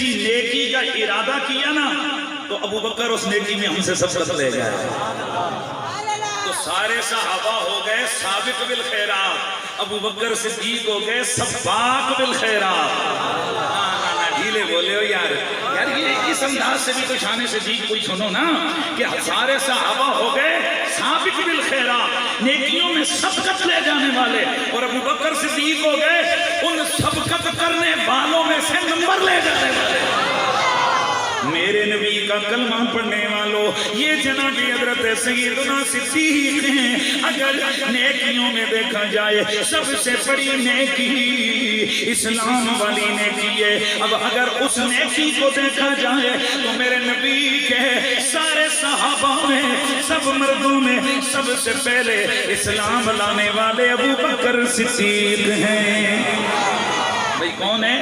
کسی نیکی کا ارادہ کیا نا تو ابو بکر اس نیکی میں ہم سے سبقت لے گئے. تو سارے صحابہ ہو گئے سابق بالخیرات، ابو بکر صدیق ہو گئے سباق بالخیرات. ڈھیلے بولے ہو یار یہ اس انداز سے بھی تو شان صدیق کوئی سنو نا کہ سارے صحابہ ہو گئے سابق بالخیرات، نیکیوں میں سبقت لے جانے والے، اور ابو بکر صدیق ہو گئے ان سبقت کرنے والوں میں سے نمبر لے جانے والے. میرے نبی کا کلمہ پڑھنے والوں یہ جناب حضرت سیدنا صدیق ہیں. اگر نیکیوں میں دیکھا جائے سب سے بڑی نیکی اسلام والی نیکی ہے. اب اگر اس نیکی کو دیکھا جائے تو میرے نبی کے سارے صحابہ میں سب مردوں میں سب سے پہلے اسلام لانے والے ابو بکر صدیق ہیں. بھئی کون ہے؟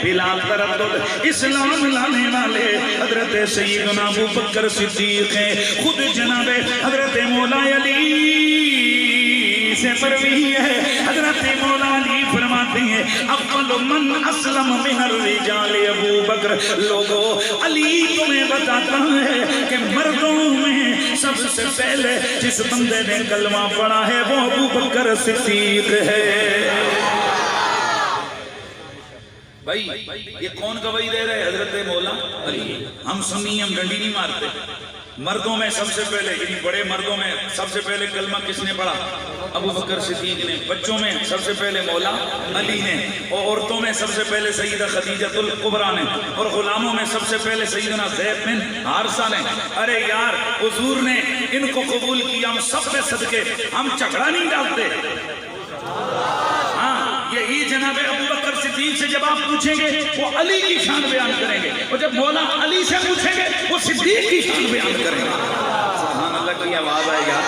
بلا تردد اسلام لانے والے حضرت سیدنا ابو بکر صدیق ہیں. خود جناب حضرت مولا علی سے مروی ہے، حضرت مولا علی فرماتے ہیں اول من اسلم من الرجال ابو بکر. لوگو علی تمہیں بتاتا ہے کہ مردوں میں سب سے پہلے جس بندے نے کلمہ پڑھا ہے وہ ابو بکر صدیق ہے. بھائی یہ کون گواہی دے رہے؟ حضرت مولا علی. ہم سنی ہم ڈنڈی نہیں مارتے. مردوں میں سب سے پہلے یعنی بڑے مردوں میں سب سے پہلے کلمہ کس نے پڑھا؟ ابو بکر صدیق نے. بچوں میں سب سے پہلے مولا علی نے، اور عورتوں میں سب سے پہلے سیدہ خدیجہ الکبریٰ نے، اور غلاموں میں سب سے پہلے سیدنا زید بن حارثہ نے. ارے یار حضور نے ان کو قبول کیا، ہم سب پہ صدقے، ہم جھگڑا نہیں ڈالتے. یہی جناب ابو بکر صدیق سے جب آپ پوچھیں گے وہ علی کی شان بیان کریں گے، اور جب مولا علی سے پوچھیں گے وہ صدیق کی شان بیان کریں گے. سبحان اللہ کی آواز آئے گا.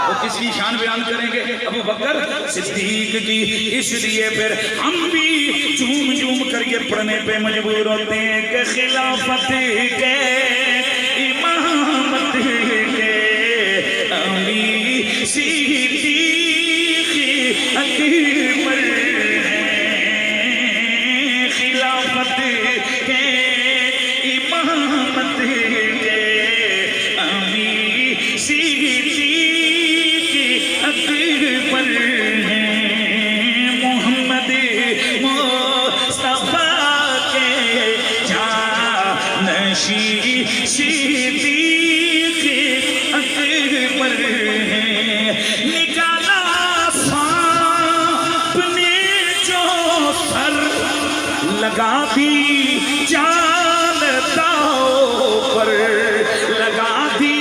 وہ کس کی شان بیان کریں گے؟ ابو بکر صدیق کی. اس لیے پھر ہم بھی جھوم جھوم کر کے پڑھنے پہ مجبور ہوتے ہیں کہ خلافت کے امامت کے علی صدیق اکبر ہیں. خلافت کے امامت کے علی صدیق اکبر ہیں. محمد مصطفیٰ کے جانشین صدیق اکبر ہیں. نکالا سانپ نے جو سر لگا دی جان داؤ پر، لگا دی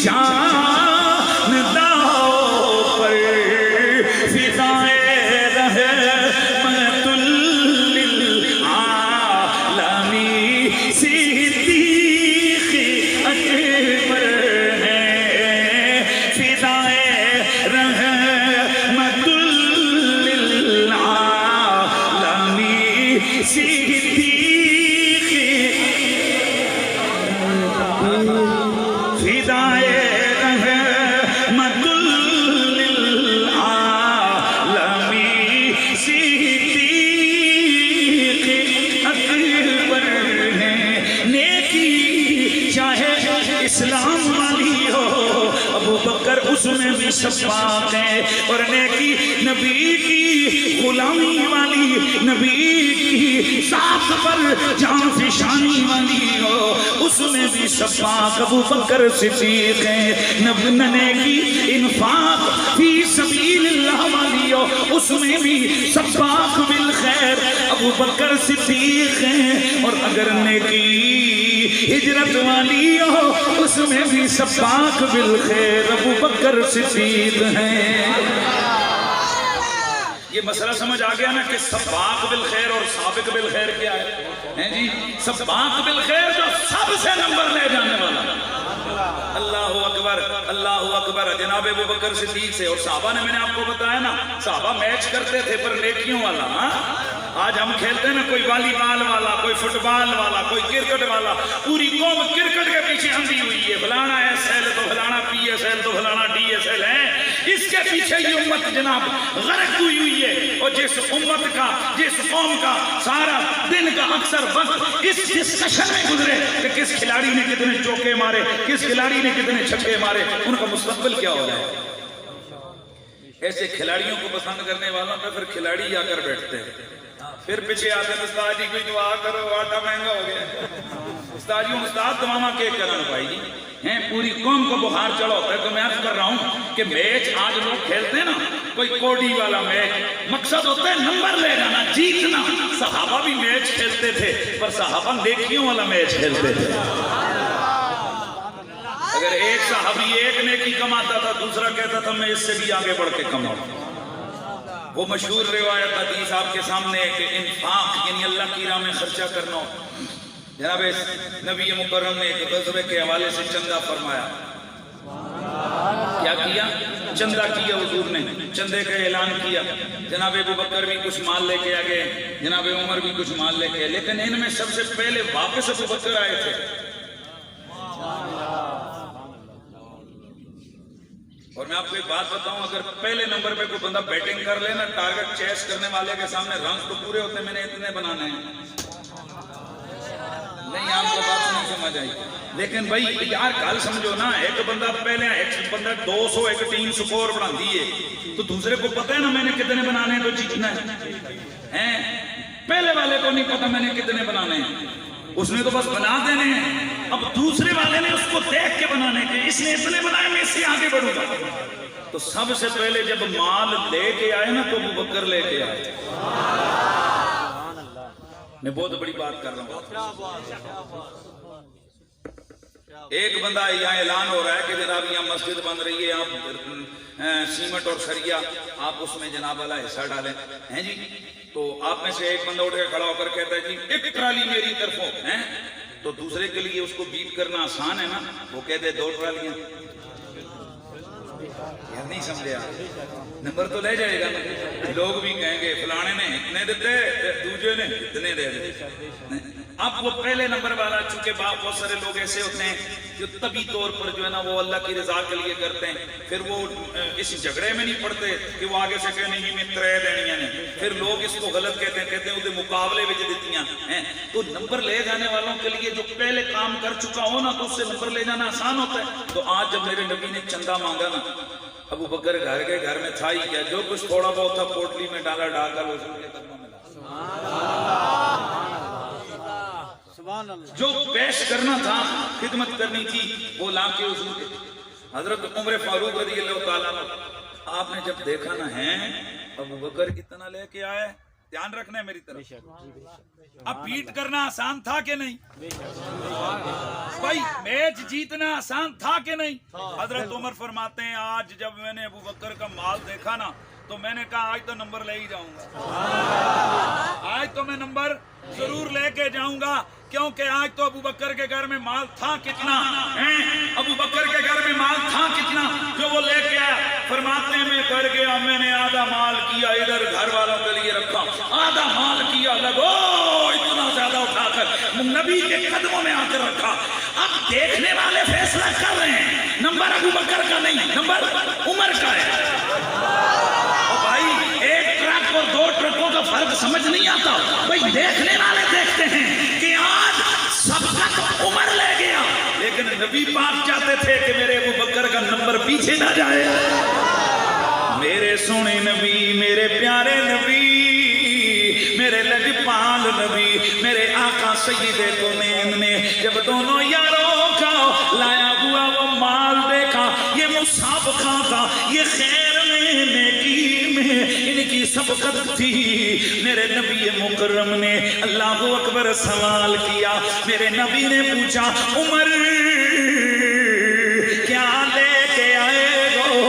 جان داؤ پر. فدائے رحمت للعالمین صدیق اکبر ہیں. فدائے رحمت للعالمین صدیق فدائے رحمت للعالمین صدیق اکبر ہیں. نیکی چاہے اسلام والی ہو ابو بکر اس میں بھی سباق ہے، اور نیکی نبی کی غلامی والی، نبی کی ذات پر جان فشانی والی ہو اس میں بھی سباق ابو بکر صدیق ہے. نیکی انفاق فی سبیل اللہ والی ہو اس میں بھی سباق بالخیر ابو بکر صدیق ہیں. اور اگر نیکی ہجرت والی ہو اس میں بھی سباق بالخیر ابو بکر صدیق ہیں. یہ مسئلہ سمجھ آ گیا نا کہ سباق بالخیر اور سابق بالخیر کیا ہے جی؟ سباق بالخیر جو سب سے نمبر لے جانے والا. اللہ اکبر اللہ اکبر. جناب ابو بکر صدیق سے اور صحابہ نے میں نے آپ کو بتایا نا صحابہ میچ کرتے تھے پر نیکیوں والا. آج ہم کھیلتے ہیں نا کوئی والی بال والا، کوئی فٹ بال والا، کوئی کرکٹ والا، پوری قوم کرکٹ کے پیچھے اندھی ہوئی ہے. فلانا ایس ایل تو فلانا پی ایس ایل تو فلانا ڈی ایس ایل ہے. اس کے پیچھے یہ امت جناب غرق ہوئی ہے. اور جس امت کا جس قوم کا سارا دن کا اکثر وقت اس ڈسکشن میں گزرے کہ کس کھلاڑی نے کتنے چوکے مارے, کس کھلاڑی نے کتنے چھکے مارے, ان کا مستقبل کیا ہو جائے. ایسے کھلاڑیوں کو پسند کرنے والوں پہ پھر کھلاڑی آ کر بیٹھتے ہیں. پھر پیچھے آتے ہیں استاد جی کوئی دعا کرو آٹا مہنگا ہو گیا. استاد جی استاد دعا کے کرنا بھائی جی ہیں پوری قوم کو بخار چڑھا ہوتا ہے. تو میں عرض کر رہا ہوں کہ میچ آج لوگ کھیلتے ہیں نا کوئی کوڈی والا میچ, مقصد ہوتا ہے نمبر لے جانا, جیتنا. صحابہ بھی میچ کھیلتے تھے پر صحابہ نیکیوں والا میچ کھیلتے تھے. اگر ایک صحابی ایک نیکی کماتا تھا دوسرا کہتا تھا میں اس سے بھی آگے بڑھ کے کماؤں. وہ مشہور روایت حدیث آپ کے سامنے ہے کہ انفاق یعنی اللہ کی راہ میں خرچہ کرنا. جناب نبی مکرم نے ایک غزوے کے حوالے سے چندہ فرمایا. کیا کیا؟ چندہ کیا حضور نے, چندے کا اعلان کیا. جناب ابو بکر بھی کچھ مال لے کے آگے, جناب عمر بھی کچھ مال لے کے, لیکن ان میں سب سے پہلے واپس ابو بکر آئے تھے. اور میں آپ کو ایک بات بتاؤں, اگر پہلے نمبر پہ کوئی بندہ بیٹنگ کر لے نا ٹارگٹ چیس کرنے والے کے سامنے رنز تو پورے ہوتے ہیں, میں نے اتنے بنانے ہیں. نہیں آپ کو بات نہیں سمجھ آئی. لیکن بھائی یار گل سمجھو نا, ایک بندہ پہلے ایک بندہ 200 ایک ٹیم سکور بنا دیے تو دوسرے کو پتہ ہے نا میں نے کتنے بنانے ہیں تو جیتنا ہے. پہلے والے کو نہیں پتا میں نے کتنے بنانے ہیں, اس نے تو بس بنا دینے ہیں. اب دوسرے والے نے اس کو دیکھ کے بنانے کے, اس نے اتنے بنائے میں اس سے آگے بڑھوں گا. تو سب سے پہلے جب مال لے کے آئے نا تو ابو بکر لے کے آئے. میں بہت بڑی بات کر رہا ہوں. ایک بندہ یہاں اعلان ہو رہا ہے کہ جناب یہاں مسجد بن رہی ہے, آپ سیمنٹ اور سریا آپ اس میں جناب والا حصہ ڈالیں ہیں جی. تو آپ میں سے ایک بندہ اٹھ کے کھڑا ہو کر کہتا ہے جی ایک ٹرالی میری طرف ہو ہیں. تو دوسرے کے لیے اس کو بیٹ کرنا آسان ہے نا, وہ کہتے 2 ٹرالیاں. یار نہیں سمجھے آپ, نمبر تو لے جائے گا. لوگ بھی کہیں گے فلانے نے اتنے دیتے دوسرے نے اتنے دے دیتے. اب وہ پہلے نمبر والا چونکہ بہت سارے لوگ ایسے ہوتے ہیں جو طبی طور پر جو ہے نا وہ اللہ کی رضا کے لیے کرتے ہیں, پھر وہ اس جھگڑے میں نہیں پڑتے کہ وہ آگے سے کہنے جی میں 3 دینیاں نے, پھر لوگ اس کو غلط کہتے ہیں اسے مقابلے میں دیتیاں ہیں. تو نمبر لے جانے والوں کے لیے جو پہلے کام کر چکا ہو نا تو اس سے نمبر لے جانا آسان ہوتا ہے. تو آج جب میرے نبی نے چندہ مانگا نا, ابو بکر گھر کے گھر میں تھا ہی کیا, جو کچھ تھوڑا بہت تھا پوٹلی میں ڈالا ڈال کر وصول کے قدموں میں جو پیش کرنا تھا خدمت کرنی تھی وہ لا کے حضور کے. حضرت عمر فاروق رضی اللہ تعالیٰ آپ نے جب دیکھا نا ہے ابو بکر اتنا لے کے آئے, دھیان رکھنا ہے میری طرف, اب بیٹ کرنا آسان تھا کہ نہیں بھائی, میچ جیتنا آسان تھا کہ نہیں. حضرت عمر فرماتے ہیں آج جب میں نے ابو بکر کا مال دیکھا نا تو میں نے کہا آج تو نمبر لے ہی جاؤں گا, آج تو میں نمبر ضرور لے کے جاؤں گا, کیونکہ آج تو ابو بکر کے گھر میں مال تھا کتنا, ابو بکر کے گھر میں مال تھا کتنا جو وہ لے کے آیا. فرماتے ہیں میں کر گیا, میں نے آدھا مال کیا ادھر گھر والوں کے لیے رکھا, آدھا مال کیا لگو اتنا زیادہ اٹھا کر نبی کے قدموں میں آ کر رکھا. اب دیکھنے والے فیصلہ کر رہے ہیں, نمبر ابو بکر کا نہیں نمبر عمر کا ہے. بھائی ایک ٹرک اور 2 ٹرکوں کا فرق سمجھ نہیں آتا بھائی, دیکھنے والے دیکھتے ہیں کہ آج سبقت عمر لے گیا, لیکن نبی پاک چاہتے تھے کہ میرے ابو بکر کا نمبر پیچھے نہ جائے. میرے سونے نبی, میرے پیارے نبی, میرے لجپال نبی, میرے آقا سید کونین نے جب دونوں یاروں کا لایا ہوا وہ مال دیکھا, یہ مسابقہ تھا, یہ خیر میں نیکی میں ان کی سبقت تھی. میرے نبی مکرم نے اللہ اکبر سوال کیا, میرے نبی نے پوچھا عمر کیا لے کے آئے ہو,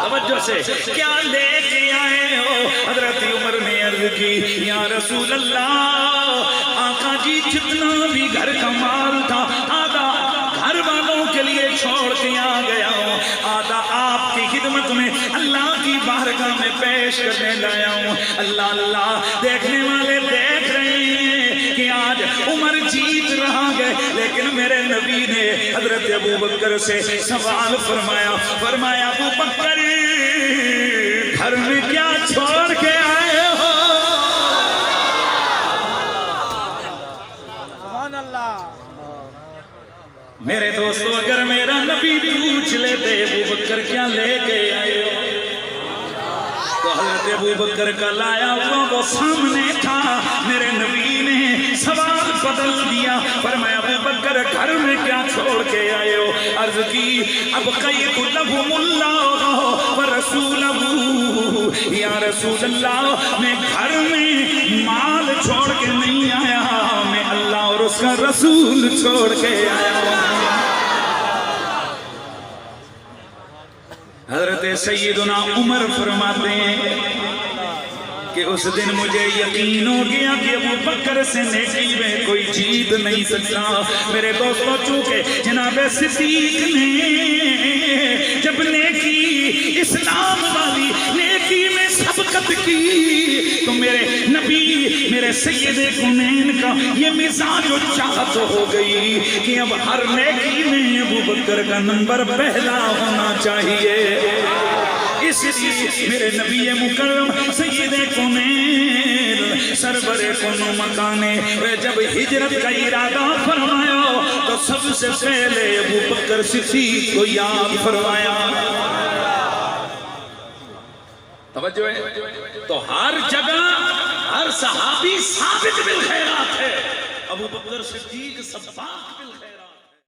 توجہ سے کیا لے کے آئے ہو. حضرت عمر نے عرض کی یا رسول اللہ, آقا جی جتنا بھی گھر کا مال تھا آدھا گھر والوں کے لیے چھوڑ کے آ گیا ہوں, آدھا آپ کی خدمت میں اللہ کی بارگاہ میں پیش کرنے لایا ہوں. اللہ اللہ دیکھنے والے دیکھ رہے ہیں کہ آج عمر جیت رہا ہے, لیکن میرے نبی نے حضرت ابو بکر سے سوال فرمایا، فرمایا ابو بکر گھر میں کیا چھوڑ کے آئے ہو؟ سبحان اللہ۔ میرے دوستو اگر میرا نبی پوچھ لیتے ابو بکر کیا لے کے آئے ہو، تو حضرت ابو بکر کا لایا وہ سامنے تھا۔ میرے نبی نے سوال بدل دیا، فرمایا ابو بکر گھر میں کیا چھوڑ کے آئے ہو؟ عرض کی ابقیت لہم اللہ ورسولہ، یا رسول اللہ میں گھر میں مال چھوڑ کے نہیں آیا، میں اللہ اور اس کا رسول چھوڑ کے آیا ہوں۔ حضرت سیدنا عمر فرماتے ہیں کہ اس دن مجھے یقین ہو گیا کہ ابو بکر سے نیکی میں کوئی جیت نہیں سکتا۔ میرے دوستوں چونکہ جناب صدیق نے جب نیکی اسلام والی نیکی میں سبقت کی تو میرے نبی میرے سید کونین کا یہ مزاج و چاہت ہو گئی کہ اب ہر نیکی میں ابو بکر کا نمبر پہلا ہونا چاہیے۔ اس لیے میرے نبی مکرم سید کونین سرور کن مکانے جب ہجرت کا ارادہ فرمایا تو سب سے پہلے ابو بکر صدیق کو یاد فرمایا۔ توجہ ہے؟ تو ہر جگہ ہر صحابی سابق بالخیرات ہے، ابو بکر صدیق سباق بالخیرات۔